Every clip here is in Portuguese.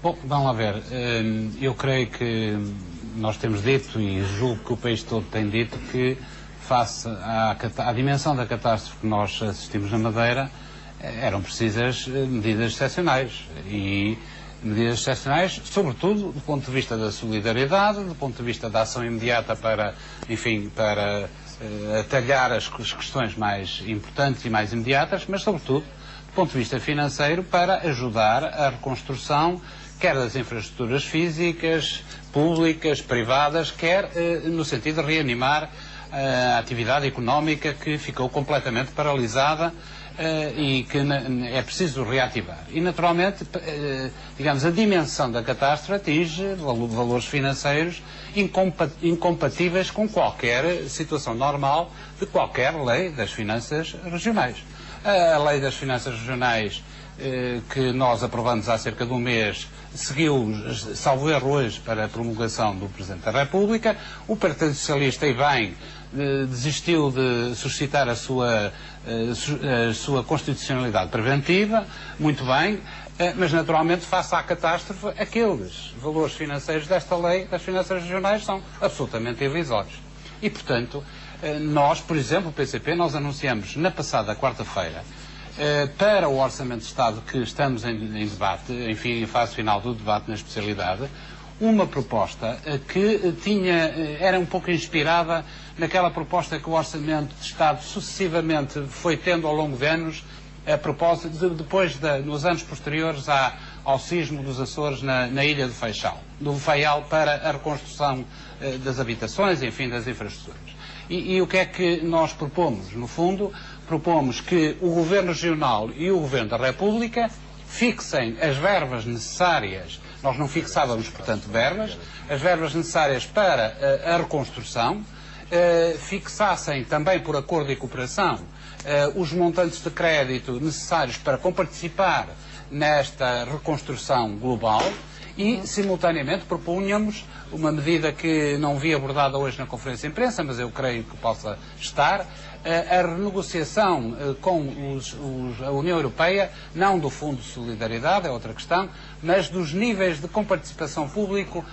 Bom, vamos lá ver. Eu creio que nós temos dito, e julgo que o país todo tem dito, que face à dimensão da catástrofe que nós assistimos na Madeira, eram precisas medidas excepcionais. E medidas excepcionais, sobretudo do ponto de vista da solidariedade, do ponto de vista da ação imediata para, enfim, para atalhar as questões mais importantes e mais imediatas, mas sobretudo do ponto de vista financeiro para ajudar a reconstrução, quer das infraestruturas físicas, públicas, privadas, quer no sentido de reanimar a atividade económica que ficou completamente paralisada e que é preciso reativar. E, naturalmente, digamos, a dimensão da catástrofe atinge valores financeiros incompatíveis com qualquer situação normal de qualquer lei das finanças regionais. A lei das finanças regionais que nós aprovamos há cerca de um mês seguiu, salvo erro hoje, para a promulgação do Presidente da República. O Partido Socialista, e bem, desistiu de suscitar a sua constitucionalidade preventiva, muito bem, mas naturalmente, face à catástrofe, aqueles valores financeiros desta lei das finanças regionais são absolutamente irrisórios. E, portanto, nós, por exemplo, o PCP, nós anunciamos na passada quarta-feira, para o Orçamento de Estado que estamos em debate, enfim, em fase final do debate na especialidade, uma proposta que era um pouco inspirada naquela proposta que o Orçamento de Estado sucessivamente foi tendo ao longo de anos, a propósito depois nos anos posteriores ao sismo dos Açores na ilha do Faial, para a reconstrução das habitações, enfim, das infraestruturas. E o que é que nós propomos? No fundo, propomos que o Governo Regional e o Governo da República fixem as verbas necessárias. Nós não fixávamos, portanto, verbas, as verbas necessárias para a reconstrução, fixassem também por acordo e cooperação os montantes de crédito necessários para comparticipar nesta reconstrução global e, simultaneamente, propunhamos uma medida que não vi abordada hoje na conferência de imprensa, mas eu creio que possa estar, a renegociação com a União Europeia, não do Fundo de Solidariedade, é outra questão, mas dos níveis de comparticipação público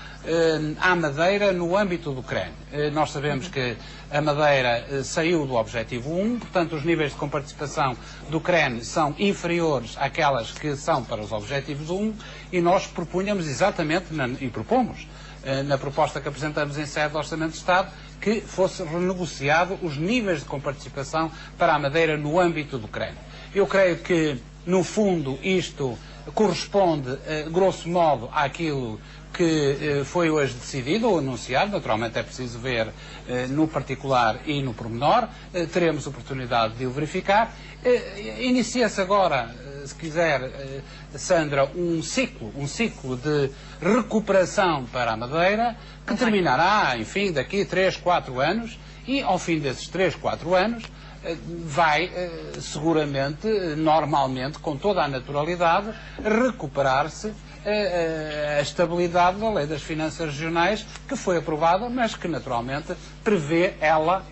à Madeira no âmbito do CREN. Nós sabemos que a Madeira saiu do Objetivo 1, portanto os níveis de comparticipação do CREN são inferiores àquelas que são para os Objetivos 1 e nós propunhamos exatamente, e propomos, na proposta que apresentamos em sede do Orçamento de Estado, que fosse renegociado os níveis de comparticipação para a Madeira no âmbito do CREN. Eu creio que, no fundo, isto corresponde, grosso modo, àquilo que foi hoje decidido ou anunciado. Naturalmente é preciso ver no particular e no pormenor. Teremos oportunidade de o verificar. Inicia-se agora, se quiser, Sandra, um ciclo de recuperação para a Madeira, que terminará, enfim, daqui 3, 4 anos, e ao fim desses 3, 4 anos vai seguramente, normalmente, com toda a naturalidade, recuperar-se a estabilidade da Lei das Finanças Regionais, que foi aprovada, mas que naturalmente prevê ela.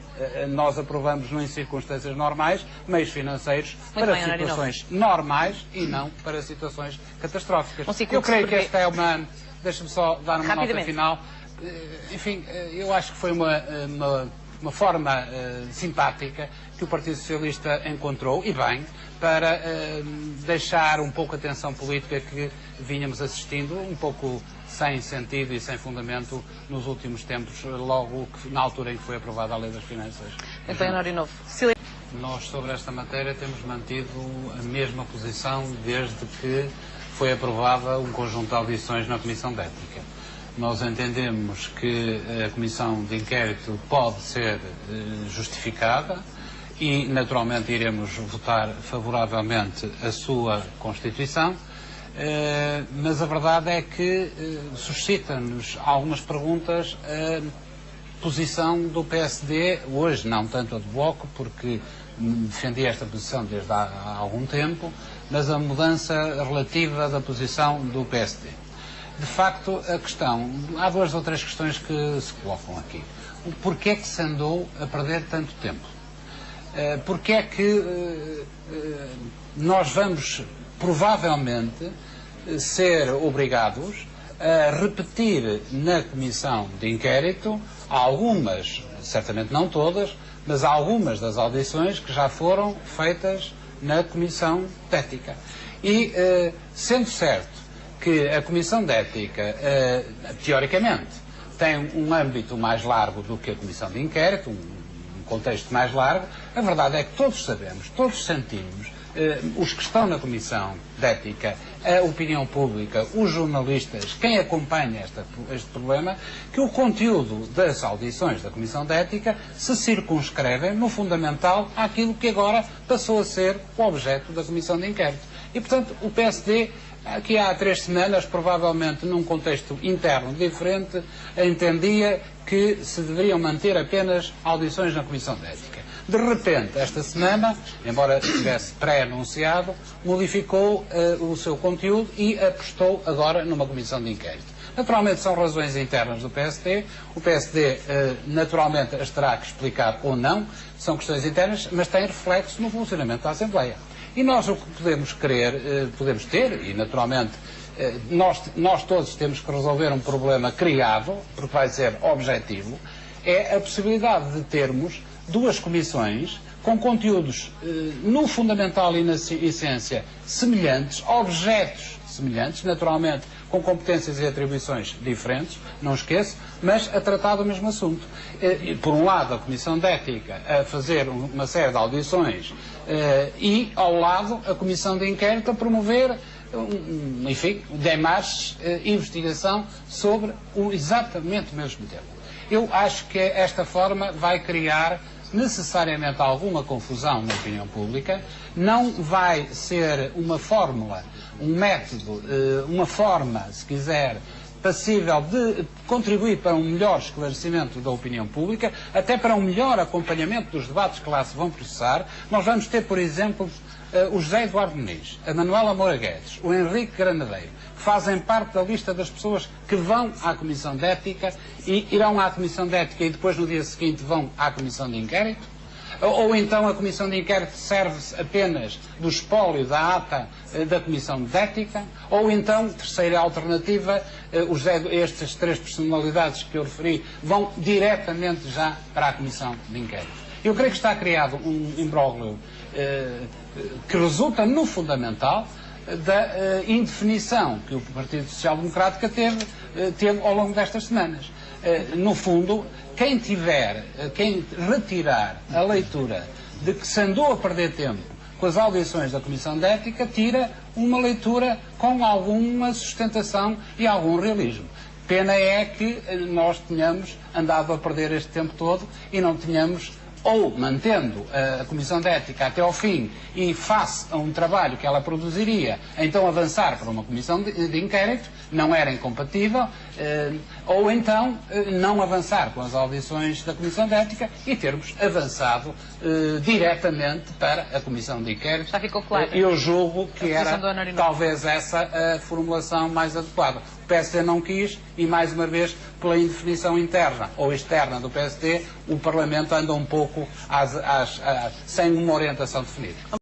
Nós aprovamos em circunstâncias normais, meios financeiros para situações normais e não para situações catastróficas. Eu creio que esta é uma... Deixa-me só dar uma nota final. Enfim, eu acho que foi uma forma simpática que o Partido Socialista encontrou, e bem, para deixar um pouco a tensão política que vínhamos assistindo, um pouco sem sentido e sem fundamento nos últimos tempos, logo na altura em que foi aprovada a Lei das Finanças. Nós, sobre esta matéria, temos mantido a mesma posição desde que foi aprovada um conjunto de audições na Comissão de Ética. Nós entendemos que a Comissão de Inquérito pode ser justificada e, naturalmente, iremos votar favoravelmente a sua constituição, mas a verdade é que suscita-nos algumas perguntas a posição do PSD, hoje não tanto a do Bloco, porque defendi esta posição desde há algum tempo, mas a mudança relativa da posição do PSD. De facto, há 2 ou 3 questões que se colocam aqui. Porquê é que se andou a perder tanto tempo? Porquê é que nós vamos, provavelmente, ser obrigados a repetir na comissão de inquérito algumas, certamente não todas, mas algumas das audições que já foram feitas na Comissão de Ética. E, sendo certo que a Comissão de Ética, teoricamente, tem um âmbito mais largo do que a Comissão de Inquérito, um contexto mais largo, a verdade é que todos sabemos, todos sentimos, os que estão na Comissão de Ética, a opinião pública, os jornalistas, quem acompanha este problema, que o conteúdo das audições da Comissão de Ética se circunscrevem no fundamental àquilo que agora passou a ser o objeto da Comissão de Inquérito. E, portanto, o PSD, aqui há 3 semanas, provavelmente num contexto interno diferente, entendia que se deveriam manter apenas audições na Comissão de Ética. De repente, esta semana, embora estivesse pré-anunciado, modificou o seu conteúdo e apostou agora numa comissão de inquérito. Naturalmente são razões internas do PSD, o PSD naturalmente as terá que explicar ou não, são questões internas, mas têm reflexo no funcionamento da Assembleia. E nós o que podemos querer, podemos ter, e naturalmente nós todos temos que resolver um problema criado, porque vai ser objetivo, é a possibilidade de termos 2 comissões com conteúdos no fundamental e na essência semelhantes, objetos semelhantes, naturalmente com competências e atribuições diferentes, não esqueço, mas a tratar do mesmo assunto. Por um lado, a Comissão de Ética a fazer uma série de audições e, ao lado, a Comissão de Inquérito a promover, enfim, demais investigação sobre exatamente o mesmo tema. Eu acho que esta forma vai criar necessariamente alguma confusão na opinião pública, não vai ser uma fórmula, um método, uma forma, se quiser, passível de contribuir para um melhor esclarecimento da opinião pública, até para um melhor acompanhamento dos debates que lá se vão processar. Nós vamos ter, por exemplo, o José Eduardo Muniz, a Manuela Moura Guedes, o Henrique Granadeiro, que fazem parte da lista das pessoas que vão à Comissão de Ética e irão à Comissão de Ética e depois no dia seguinte vão à Comissão de Inquérito? Ou então a Comissão de Inquérito serve-se apenas do espólio da ata da Comissão de Ética? Ou então, terceira alternativa, estas 3 personalidades que eu referi vão diretamente já para a Comissão de Inquérito? Eu creio que está criado um imbróglio que resulta no fundamental da indefinição que o Partido Social Democrático teve ao longo destas semanas. No fundo, quem retirar a leitura de que se andou a perder tempo com as audições da Comissão de Ética, tira uma leitura com alguma sustentação e algum realismo. Pena é que nós tenhamos andado a perder este tempo todo e não tenhamos, ou mantendo a Comissão de Ética até ao fim e face a um trabalho que ela produziria, então avançar para uma Comissão de Inquérito, não era incompatível, ou então não avançar com as audições da Comissão de Ética e termos avançado diretamente para a Comissão de Inquérito. Já ficou claro. Eu julgo que era talvez essa a formulação mais adequada. O PSD não quis e, mais uma vez, pela indefinição interna ou externa do PSD, o Parlamento anda um pouco sem uma orientação definida.